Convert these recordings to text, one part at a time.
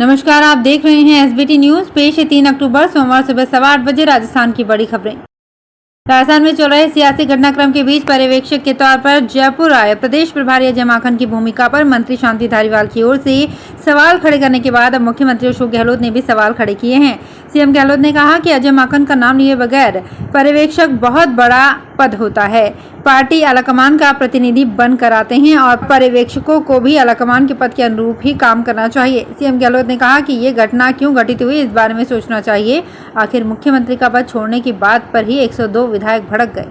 नमस्कार, आप देख रहे हैं एसबीटी न्यूज। पेश है 3 अक्टूबर सोमवार सुबह 8:15 बजे राजस्थान की बड़ी खबरें। राजस्थान में चल रहे सियासी घटनाक्रम के बीच पर्यवेक्षक के तौर पर जयपुर आए प्रदेश प्रभारी अजय माकन की भूमिका पर मंत्री शांति धारीवाल की ओर से सवाल खड़े करने के बाद अब मुख्यमंत्री अशोक गहलोत ने भी सवाल खड़े किए हैं। सीएम गहलोत ने कहा कि अजय माकन का नाम लिए बगैर पर्यवेक्षक बहुत बड़ा पद होता है। पार्टी आलाकमान का प्रतिनिधि बनकर आते हैं और पर्यवेक्षकों को भी आलाकमान के पद के अनुरूप ही काम करना चाहिए। सीएम गहलोत ने कहा कि ये घटना क्यों घटित हुई, इस बारे में सोचना चाहिए। आखिर मुख्यमंत्री का पद छोड़ने की बात पर ही 102 विधायक भड़क गए।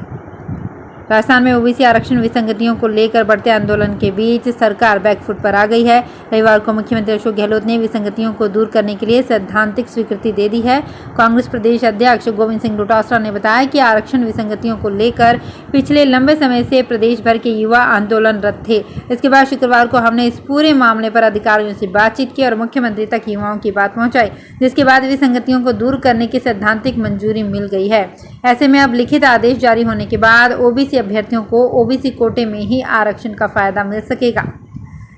राजस्थान में ओबीसी आरक्षण विसंगतियों को लेकर बढ़ते आंदोलन के बीच सरकार बैकफुट पर आ गई है। रविवार को मुख्यमंत्री अशोक गहलोत ने विसंगतियों को दूर करने के लिए सैद्धांतिक स्वीकृति दे दी है। कांग्रेस प्रदेश अध्यक्ष गोविंद सिंह डोटासरा ने बताया कि आरक्षण विसंगतियों को लेकर पिछले लंबे समय से प्रदेश भर के युवा आंदोलनरत थे। इसके बाद शुक्रवार को हमने इस पूरे मामले पर अधिकारियों से बातचीत की और मुख्यमंत्री तक युवाओं की बात पहुंचाई, जिसके बाद विसंगतियों को दूर करने की सैद्धांतिक मंजूरी मिल गई है। ऐसे में अब लिखित आदेश जारी होने के बाद ओबीसी अभ्यर्थियों को ओबीसी कोटे में ही आरक्षण का फायदा मिल सकेगा।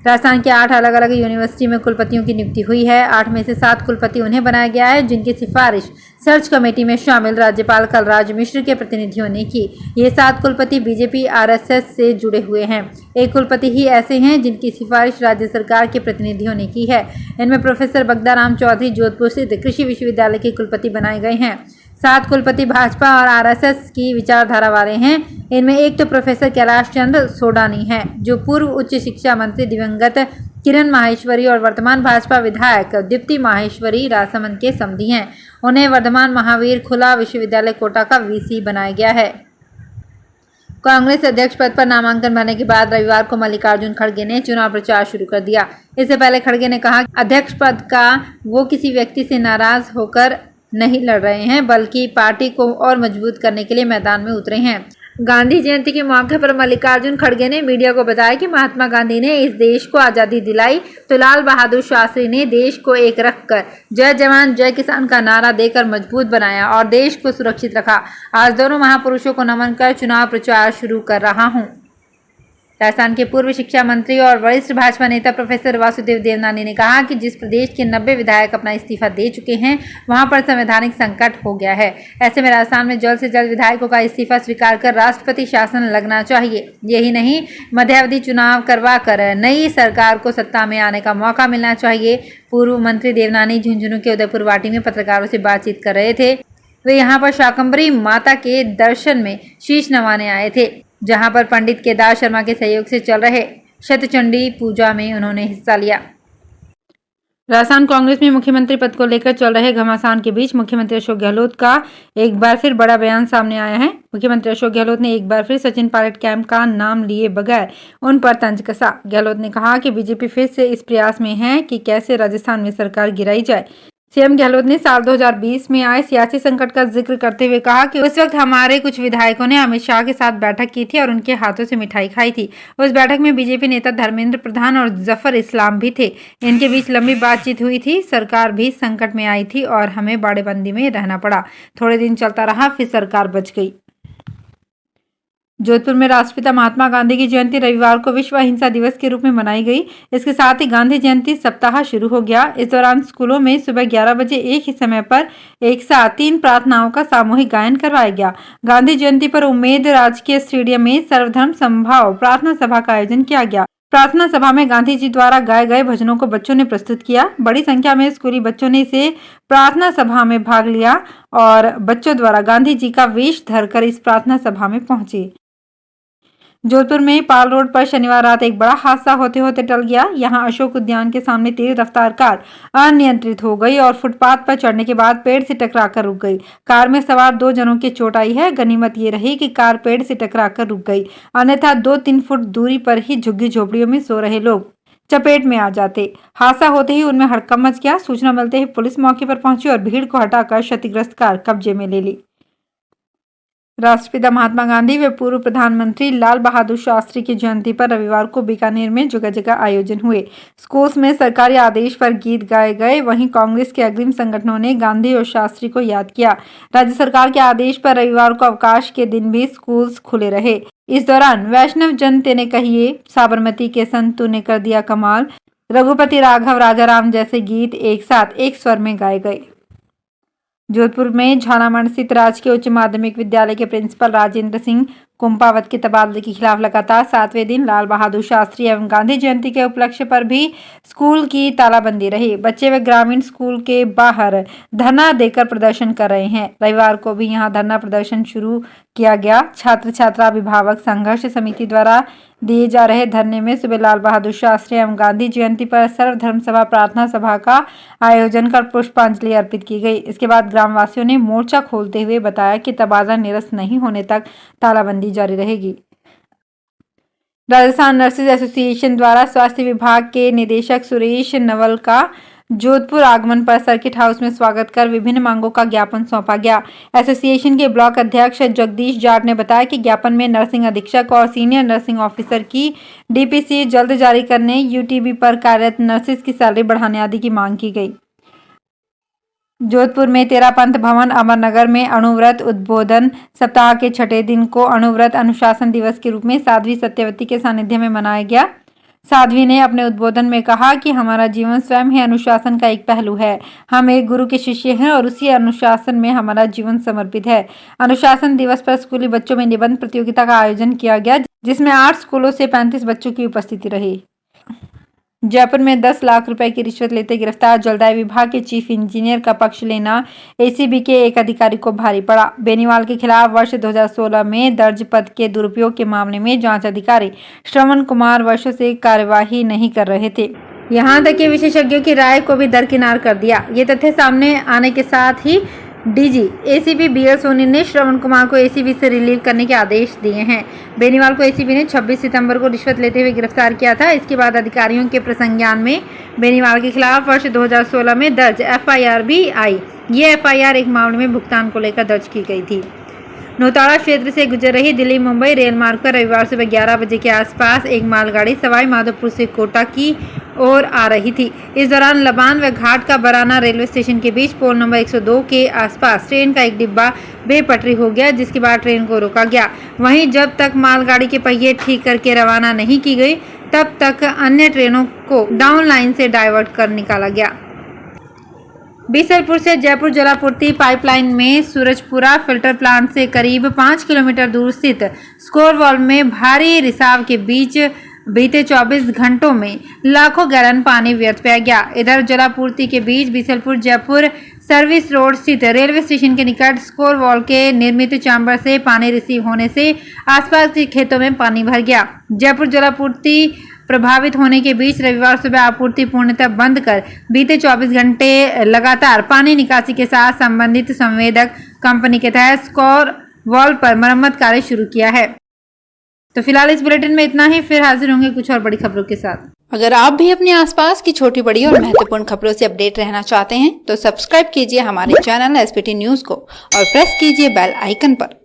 राजस्थान के 8 अलग अलग यूनिवर्सिटी में कुलपतियों की नियुक्ति हुई है। 8 में से 7 कुलपति उन्हें बनाया गया है जिनकी सिफारिश सर्च कमेटी में शामिल राज्यपाल कलराज मिश्र के प्रतिनिधियों ने की। ये 7 कुलपति बीजेपी आरएसएस से जुड़े हुए हैं। 1 कुलपति ही ऐसे हैं जिनकी सिफारिश राज्य सरकार के प्रतिनिधियों ने की है। इनमें प्रोफेसर बगदाराम चौधरी जोधपुर स्थित कृषि विश्वविद्यालय के कुलपति बनाए गए हैं। 7 कुलपति भाजपा और आरएसएस की विचारधारा वाले हैं। इनमें एक तो प्रोफेसर कैलाश चंद्र सोडानी हैं, जो पूर्व उच्च शिक्षा मंत्री दिवंगत किरण माहेश्वरी और वर्तमान भाजपा विधायक दीप्ति माहेश्वरी राजसमंद के समधी हैं। उन्हें वर्धमान महावीर खुला विश्वविद्यालय कोटा का वीसी बनाया गया है। कांग्रेस अध्यक्ष पद पर नामांकन भरने के बाद रविवार को मल्लिकार्जुन खड़गे ने चुनाव प्रचार शुरू कर दिया। इससे पहले खड़गे ने कहा कि अध्यक्ष पद का वो किसी व्यक्ति से नाराज होकर नहीं लड़ रहे हैं, बल्कि पार्टी को और मजबूत करने के लिए मैदान में उतरे हैं। गांधी जयंती के मौके पर मल्लिकार्जुन खड़गे ने मीडिया को बताया कि महात्मा गांधी ने इस देश को आज़ादी दिलाई तो लाल बहादुर शास्त्री ने देश को एक रखकर जय जवान जय किसान का नारा देकर मजबूत बनाया और देश को सुरक्षित रखा। आज दोनों महापुरुषों को नमन कर चुनाव प्रचार शुरू कर रहा हूँ। राजस्थान के पूर्व शिक्षा मंत्री और वरिष्ठ भाजपा नेता प्रोफेसर वासुदेव देवनानी ने कहा कि जिस प्रदेश के 90 विधायक अपना इस्तीफा दे चुके हैं, वहां पर संवैधानिक संकट हो गया है। ऐसे में राजस्थान में जल्द से जल्द विधायकों का इस्तीफा स्वीकार कर राष्ट्रपति शासन लगना चाहिए। यही नहीं, मध्यावधि चुनाव करवा कर नई सरकार को सत्ता में आने का मौका मिलना चाहिए। पूर्व मंत्री देवनानी झुंझुनू के उदयपुर वाटी में पत्रकारों से बातचीत कर रहे थे। वे यहाँ पर शाकंभरी माता के दर्शन में शीश नवाने आए थे, जहां पर पंडित केदार शर्मा के सहयोग से चल रहे शतचंडी पूजा में उन्होंने हिस्सा लिया। राजस्थान कांग्रेस में मुख्यमंत्री पद को लेकर चल रहे घमासान के बीच मुख्यमंत्री अशोक गहलोत का एक बार फिर बड़ा बयान सामने आया है। मुख्यमंत्री अशोक गहलोत ने एक बार फिर सचिन पायलट कैंप का नाम लिए बगैर उन पर तंज कसा। गहलोत ने कहा कि बीजेपी फिर से इस प्रयास में है कि कैसे राजस्थान में सरकार गिराई जाए। सीएम गहलोत ने साल 2020 में आए सियासी संकट का जिक्र करते हुए कहा कि उस वक्त हमारे कुछ विधायकों ने अमित शाह के साथ बैठक की थी और उनके हाथों से मिठाई खाई थी। उस बैठक में बीजेपी नेता धर्मेंद्र प्रधान और जफर इस्लाम भी थे। इनके बीच लंबी बातचीत हुई थी। सरकार भी संकट में आई थी और हमें बाड़ेबंदी में रहना पड़ा। थोड़े दिन चलता रहा, फिर सरकार बच गई। जोधपुर में राष्ट्रपिता महात्मा गांधी की जयंती रविवार को विश्व अहिंसा दिवस के रूप में मनाई गई। इसके साथ ही गांधी जयंती सप्ताह शुरू हो गया। इस दौरान स्कूलों में सुबह 11 बजे एक ही समय पर एक साथ 3 प्रार्थनाओं का सामूहिक गायन करवाया गया। गांधी जयंती पर उम्मेद राजकीय स्टेडियम में सर्वधर्म समभाव प्रार्थना सभा का आयोजन किया गया। प्रार्थना सभा में गांधी जी द्वारा गाए गए भजनों को बच्चों ने प्रस्तुत किया। बड़ी संख्या में स्कूली बच्चों ने इसे प्रार्थना सभा में भाग लिया और बच्चों द्वारा गांधी जी का वेश धरकर इस प्रार्थना सभा में पहुंचे। जोधपुर में पाल रोड पर शनिवार रात एक बड़ा हादसा होते होते टल गया। यहां अशोक उद्यान के सामने तेज रफ्तार कार अनियंत्रित हो गई और फुटपाथ पर चढ़ने के बाद पेड़ से टकराकर रुक गई। कार में सवार 2 जनों की चोट आई है। गनीमत ये रही कि कार पेड़ से टकराकर रुक गई, अन्यथा 2-3 फुट दूरी पर ही झुग्गी झोपड़ियों में सो रहे लोग चपेट में आ जाते। हादसा होते ही उनमें हड़कंप मच गया। सूचना मिलते ही पुलिस मौके पर पहुंची और भीड़ को हटाकर क्षतिग्रस्त कार कब्जे में ले ली। राष्ट्रपिता महात्मा गांधी व पूर्व प्रधानमंत्री लाल बहादुर शास्त्री की जयंती पर रविवार को बीकानेर में जगह जगह आयोजन हुए। स्कूल्स में सरकारी आदेश पर गीत गाए गए। वहीं कांग्रेस के अग्रिम संगठनों ने गांधी और शास्त्री को याद किया। राज्य सरकार के आदेश पर रविवार को अवकाश के दिन भी स्कूल्स खुले रहे। इस दौरान वैष्णव जन तेने कहिए, साबरमती के संत तूने कर दिया कमाल, रघुपति राघव राजाराम जैसे गीत एक साथ एक स्वर में गाए गए। जोधपुर में झालामण स्थित राजकीय उच्च माध्यमिक विद्यालय के प्रिंसिपल राजेंद्र सिंह कुंपावत के तबादले के खिलाफ लगातार 7वें दिन लाल बहादुर शास्त्री एवं गांधी जयंती के उपलक्ष्य पर भी स्कूल की तालाबंदी रही। बच्चे व ग्रामीण स्कूल के बाहर धरना देकर प्रदर्शन कर रहे हैं। रविवार को भी यहां धरना प्रदर्शन शुरू किया गया। छात्र छात्रा अभिभावक संघर्ष समिति द्वारा दिए जा रहे धरने में सुबह लाल बहादुर शास्त्री एवं गांधी जयंती पर सर्वधर्म सभा प्रार्थना सभा का आयोजन कर पुष्पांजलि अर्पित की गई। इसके बाद ग्रामवासियों ने मोर्चा खोलते हुए बताया कि तबादला निरस्त नहीं होने तक तालाबंदी जारी रहेगी। राजस्थान नर्सेज एसोसिएशन द्वारा स्वास्थ्य विभाग के निदेशक सुरेश नवल का जोधपुर आगमन पर सर्किट हाउस में स्वागत कर विभिन्न मांगों का ज्ञापन सौंपा गया। एसोसिएशन के ब्लॉक अध्यक्ष जगदीश जाट ने बताया कि ज्ञापन में नर्सिंग अधीक्षक और सीनियर नर्सिंग ऑफिसर की डीपीसी जल्द जारी करने, यूटीबी पर कार्यरत नर्सिस की सैलरी बढ़ाने आदि की मांग की गई। जोधपुर में तेरा पंथ भवन अमरनगर में अणुव्रत उद्बोधन सप्ताह के 6ठे दिन को अणुव्रत अनुशासन दिवस के रूप में साध्वी सत्यवती के सानिध्य में मनाया गया। साध्वी ने अपने उद्बोधन में कहा कि हमारा जीवन स्वयं ही अनुशासन का एक पहलू है। हम एक गुरु के शिष्य हैं और उसी अनुशासन में हमारा जीवन समर्पित है। अनुशासन दिवस पर स्कूली बच्चों में निबंध प्रतियोगिता का आयोजन किया गया, जिसमें 8 स्कूलों से 35 बच्चों की उपस्थिति रही। जयपुर में 10 लाख रुपए की रिश्वत लेते गिरफ्तार जलदाय विभाग के चीफ इंजीनियर का पक्ष लेना एसीबी के एक अधिकारी को भारी पड़ा। बेनीवाल के खिलाफ वर्ष 2016 में दर्ज पद के दुरुपयोग के मामले में जांच अधिकारी श्रवण कुमार वर्षों से कार्यवाही नहीं कर रहे थे। यहां तक कि विशेषज्ञों की राय को भी दरकिनार कर दिया। ये तथ्य सामने आने के साथ ही डीजी एसीपी बीएल सोनी ने श्रवण कुमार को एसीबी से रिलीव करने के आदेश दिए हैं। बेनीवाल को एसीबी ने 26 सितंबर को रिश्वत लेते हुए गिरफ्तार किया था। इसके बाद अधिकारियों के प्रसंज्ञान में बेनीवाल के खिलाफ वर्ष 2016 में दर्ज एफआईआर भी आई। ये एफआईआर एक मामले में भुगतान को लेकर दर्ज की गई थी। नौताड़ा क्षेत्र से गुजर रही दिल्ली मुंबई रेल मार्ग पर रविवार सुबह 11 बजे के आसपास एक मालगाड़ी सवाई माधोपुर से कोटा की ओर आ रही थी। इस दौरान लबान व घाट का बराना रेलवे स्टेशन के बीच पोल नंबर 102 के आसपास ट्रेन का एक डिब्बा बेपटरी हो गया, जिसके बाद ट्रेन को रोका गया। वहीं जब तक मालगाड़ी के पहिए ठीक करके रवाना नहीं की गई, तब तक अन्य ट्रेनों को डाउन लाइन से डाइवर्ट कर निकाला गया। बीसलपुर से जयपुर जलापूर्ति पाइपलाइन में सूरजपुरा फिल्टर प्लांट से करीब 5 किलोमीटर दूर स्थित स्कोर वाल्व में भारी रिसाव के बीच बीते 24 घंटों में लाखों गैलन पानी व्यर्थ बह गया। इधर जलापूर्ति के बीच बीसलपुर जयपुर सर्विस रोड स्थित रेलवे स्टेशन के निकट स्कोर वाल्व के निर्मित चैम्बर से पानी रिसीव होने से आसपास के खेतों में पानी भर गया। जयपुर जलापूर्ति प्रभावित होने के बीच रविवार सुबह आपूर्ति पूर्णतः बंद कर बीते 24 घंटे लगातार पानी निकासी के साथ संबंधित संवेदक कंपनी के तहत स्कोर वाल्व पर मरम्मत कार्य शुरू किया है। तो फिलहाल इस बुलेटिन में इतना ही, फिर हाजिर होंगे कुछ और बड़ी खबरों के साथ। अगर आप भी अपने आसपास की छोटी बड़ी और महत्वपूर्ण खबरों से अपडेट रहना चाहते हैं तो सब्सक्राइब कीजिए हमारे चैनल एसबीटी न्यूज को और प्रेस कीजिए बेल आइकन पर।